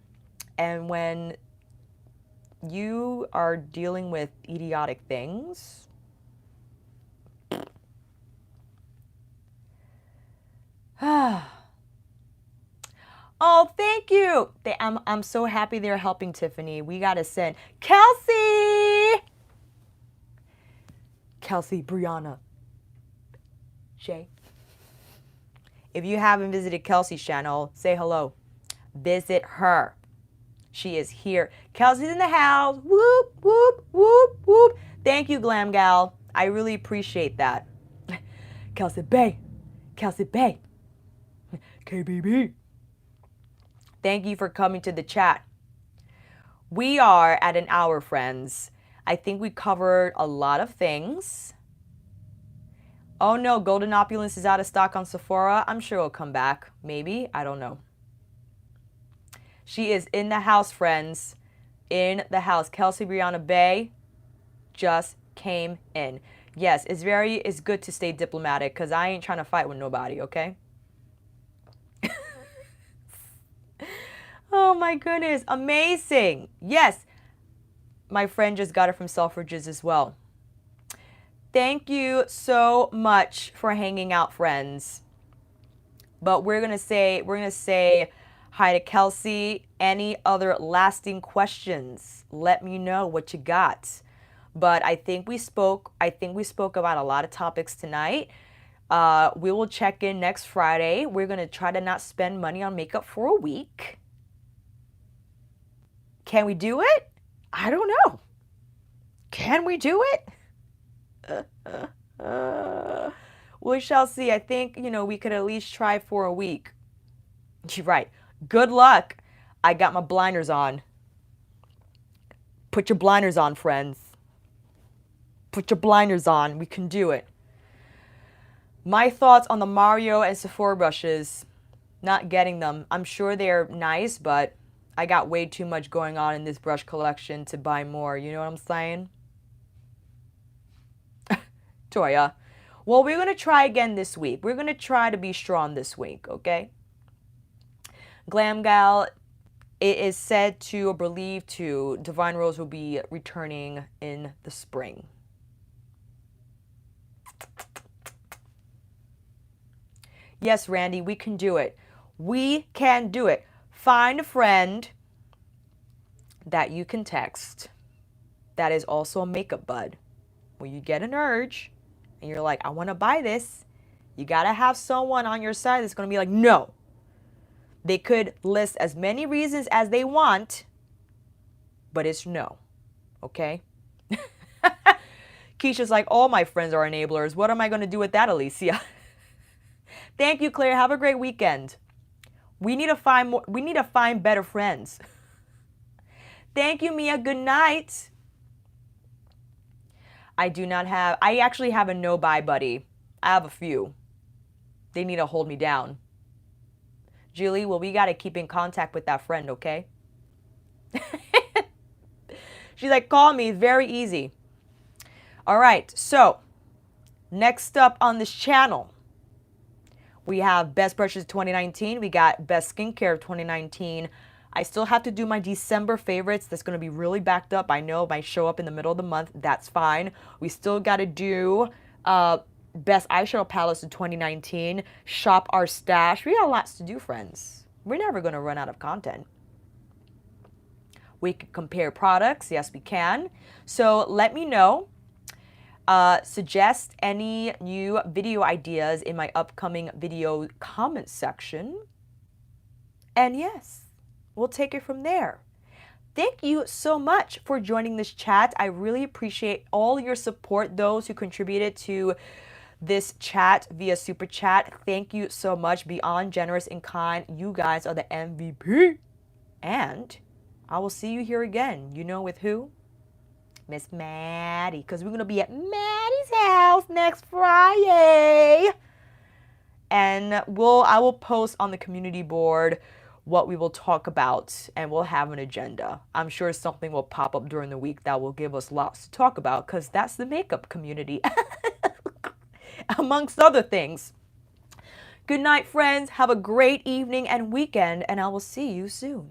And when you are dealing with idiotic things, oh, thank you. I'm so happy they're helping Tiffany. We got to send Kelsey, Brianna, Shay. If you haven't visited Kelsey's channel, say hello. Visit her. She is here. Kelsey's in the house. Whoop, whoop, whoop, whoop. Thank you, Glam Gal. I really appreciate that. Kelsey Bay. Kelsey Bay. KBB. Thank you for coming to the chat. We are at an hour, friends. I think we covered a lot of things. Oh no, Golden Opulence is out of stock on Sephora. I'm sure it'll come back. Maybe. I don't know. She is in the house, friends. In the house. Kelsey Brianna Bay just came in. Yes, it's good to stay diplomatic because I ain't trying to fight with nobody, okay? Oh my goodness. Amazing. Yes. My friend just got it from Selfridges as well. Thank you so much for hanging out, friends. But we're gonna say hi to Kelsey. Any other lasting questions? Let me know what you got. But I think we spoke about a lot of topics tonight. We will check in next Friday. We're gonna try to not spend money on makeup for a week. Can we do it? I don't know. Can we do it? We shall see. I think, we could at least try for a week. You're right. Good luck. I got my blinders on. Put your blinders on, friends. Put your blinders on. We can do it. My thoughts on the Mario and Sephora brushes. Not getting them. I'm sure they're nice, but I got way too much going on in this brush collection to buy more. You know what I'm saying? Toya. Well, we're going to try again this week. We're going to try to be strong this week, okay? Glam Gal, it is said to, or believed to, Divine Rose will be returning in the spring. Yes, Randy, we can do it. We can do it. Find a friend that you can text that is also a makeup bud. When you get an urge and you're like, I want to buy this, you got to have someone on your side that's going to be like, no. They could list as many reasons as they want, but it's no. Okay? Keisha's like, all my friends are enablers. What am I going to do with that, Alicia? Thank you, Claire. Have a great weekend. We need to find better friends. Thank you, Mia. Good night. I actually have a no-buy buddy. I have a few. They need to hold me down. Julie, well, we got to keep in contact with that friend, okay? She's like, call me. It's very easy. All right. So, next up on this channel, we have Best Brushes 2019. We got Best Skincare of 2019. I still have to do my December favorites. That's going to be really backed up. I know it might show up in the middle of the month. That's fine. We still got to do Best Eyeshadow Palettes of 2019. Shop our stash. We got lots to do, friends. We're never going to run out of content. We can compare products. Yes, we can. So let me know. Suggest any new video ideas in my upcoming video comment section. And yes, we'll take it from there. Thank you so much for joining this chat. I really appreciate all your support, those who contributed to this chat via super chat. Thank you so much. Beyond generous and kind. You guys are the MVP. And I will see you here again. You know with who? Miss Maddie. Because we're going to be at Maddie's house next Friday. And I will post on the community board what we will talk about, and we'll have an agenda. I'm sure something will pop up during the week that will give us lots to talk about, because that's the makeup community, amongst other things. Good night, friends. Have a great evening and weekend, and I will see you soon.